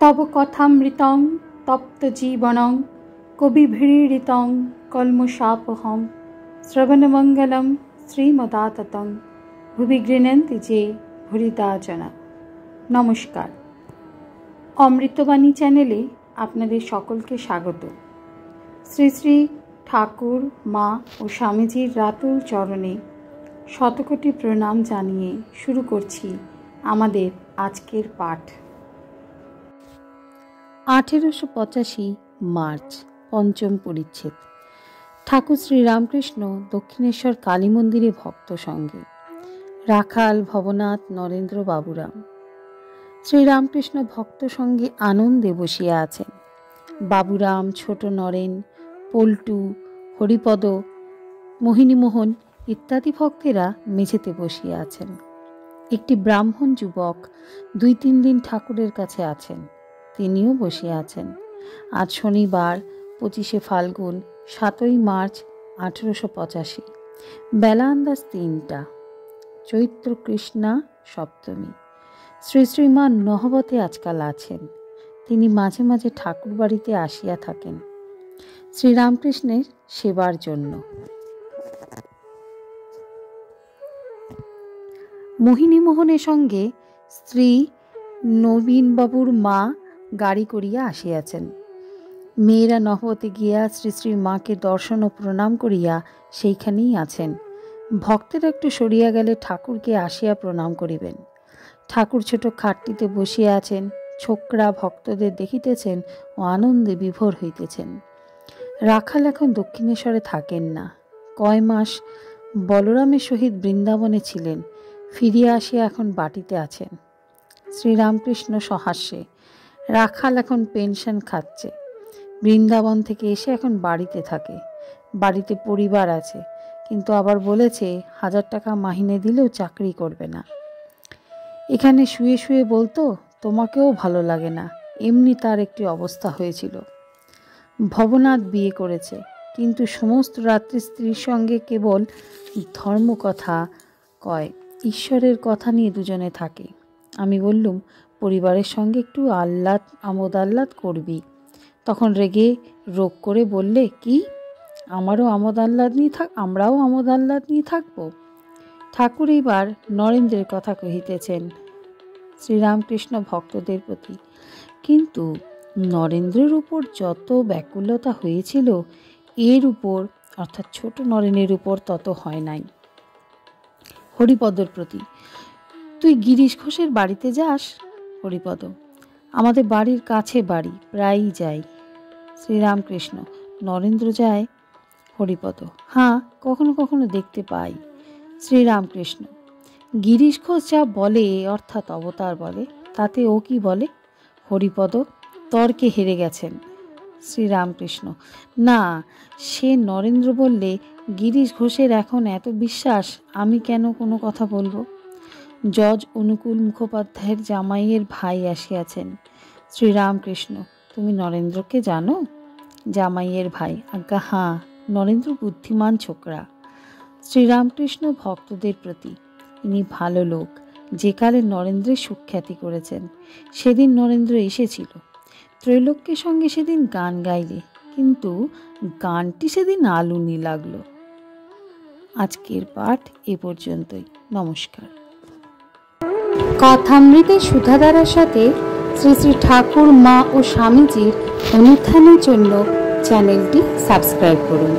तव कथामृतं तप्तजीवनं कविभिरीडितं कल्मषापहं श्रवणमंगलं श्रीमदाततं भुवि गृह्णन्ति जे भूरिदा जना। नमस्कार, अमृतबाणी चैनेले आपनादेर सकलके स्वागत। श्री श्री ठाकुर मा और स्वामीजीर रातुल चरणे शतकोटी प्रणाम जानिए शुरू करछि आमादेर आजकेर पाठ। 1885 मार्च पंचम परिच्छेद। ठाकुर श्री रामकृष्ण दक्षिणेश्वर काली मंदिरे भक्त संगे। राखाल भवनाथ नरेंद्र बाबूराम। श्री रामकृष्ण भक्त संगे आनंदे बसिया आছেন। बाबूराम, छोट नरेन, पल्टू, हरिपद, मोहिनीमोहन इत्यादि भक्तेरा मेझेते बसिया आছেন। একটি ব্রাহ্মণ যুবক 2-3 দিন ঠাকুরের কাছে আছেন, তিনিও বসে আছেন। আজ শনিবার 25শে ফাল্গুন 7ই মার্চ 1885। বেলা আন্দাজ 3টা। চৈত্র কৃষ্ণা সপ্তমী। শ্রী শ্রীমান নহবতে আজকাল আছেন। তিনি মাঝে মাঝে ঠাকুর বাড়িতে আসিয়া থাকেন শ্রীরামকৃষ্ণের সেবার জন্য। মোহিনীমোহনের সঙ্গে স্ত্রী নবীনবাবুর মা গাড়ি করিয়া আসিয়াছেন। মেয়েরা নহবতে গিয়া শ্রী শ্রী মাকে দর্শন ও প্রণাম করিয়া সেইখানেই আছেন। ভক্তেরা একটু সরিয়া গেলে ঠাকুরকে আসিয়া প্রণাম করিবেন। ঠাকুর ছোট খাটটিতে বসিয়া আছেন। ছোকরা ভক্তদের দেখিতেছেন ও আনন্দে বিভোর হইতেছেন। রাখাল এখন দক্ষিণেশ্বরে থাকেন না। কয় মাস বলরামের সহিত বৃন্দাবনে ছিলেন, ফিরিয়া আসিয়া এখন বাটিতে আছেন। শ্রীরামকৃষ্ণ সহাস্যে। রাখাল এখন পেনশন খাচ্ছে। বৃন্দাবন থেকে এসে এখন বাড়িতে থাকে। বাড়িতে পরিবার আছে, কিন্তু আবার বলেছে 1000 টাকা মাহিনে দিলেও চাকরি করবে না। এখানে শুয়ে শুয়ে বলতো, তোমাকেও ভালো লাগে না। এমনি তার একটি অবস্থা হয়েছিল। ভবনাথ বিয়ে করেছে, কিন্তু সমস্ত রাত্রি স্ত্রীর সঙ্গে কেবল ধর্ম কথা কয়, ঈশ্বরের কথা নিয়ে দুজনে থাকে। আমি বললুম, পরিবারের সঙ্গে একটু আমোদ আহ্লাদ করবি। তখন রেগে রোগ করে বললে, কি আমরাও আমোদ আহ্লাদ নিয়ে থাকবো। ঠাকুর এইবার নরেন্দ্রের কথা কহিতেছেন শ্রীরামকৃষ্ণ ভক্তদের প্রতি। কিন্তু নরেন্দ্রের উপর যত ব্যাকুলতা হয়েছিল, এর উপর অর্থাৎ ছোট নরেনের উপর তত হয় নাই। হরিপদর প্রতি, তুই গিরিশ ঘোষের বাড়িতে যাস? হরিপদ, আমাদের বাড়ির কাছে বাড়ি, প্রায়ই যাই। শ্রীরামকৃষ্ণ, নরেন্দ্র যায়? হরিপদ, হ্যাঁ, কখনো কখনো দেখতে পাই। শ্রীরামকৃষ্ণ, গিরিশ ঘোষ যা বলে অর্থাৎ অবতার বলে, তাতে ও কি বলে? হরিপদ, তর্কে হেরে গেছেন। শ্রীরামকৃষ্ণ, না, সে নরেন্দ্র বললে গিরিশ ঘোষের এখন এত বিশ্বাস, আমি কেন কোনো কথা বলবো? জজ অনুকূল মুখোপাধ্যায়ের জামাইয়ের ভাই আসিয়াছেন। শ্রীরামকৃষ্ণ, তুমি নরেন্দ্রকে জানো? জামাইয়ের ভাই, আজ্ঞা হাঁ, নরেন্দ্র বুদ্ধিমান ছোকরা। শ্রীরামকৃষ্ণ ভক্তদের প্রতি, ইনি ভালো লোক, যে কালে নরেন্দ্রের সুখ্যাতি করেছেন। সেদিন নরেন্দ্র এসেছিল। ত্রৈলোক্যের সঙ্গে সেদিন গান গাইলে, কিন্তু গানটি সেদিন আলুনি লাগলো। আজকের পাঠ এ পর্যন্তই। নমস্কার। কথামৃতের সুধাধারার সাথে শ্রী শ্রী ঠাকুর মা ও স্বামীজির অনুধ্যানের জন্য চ্যানেলটি সাবস্ক্রাইব করুন।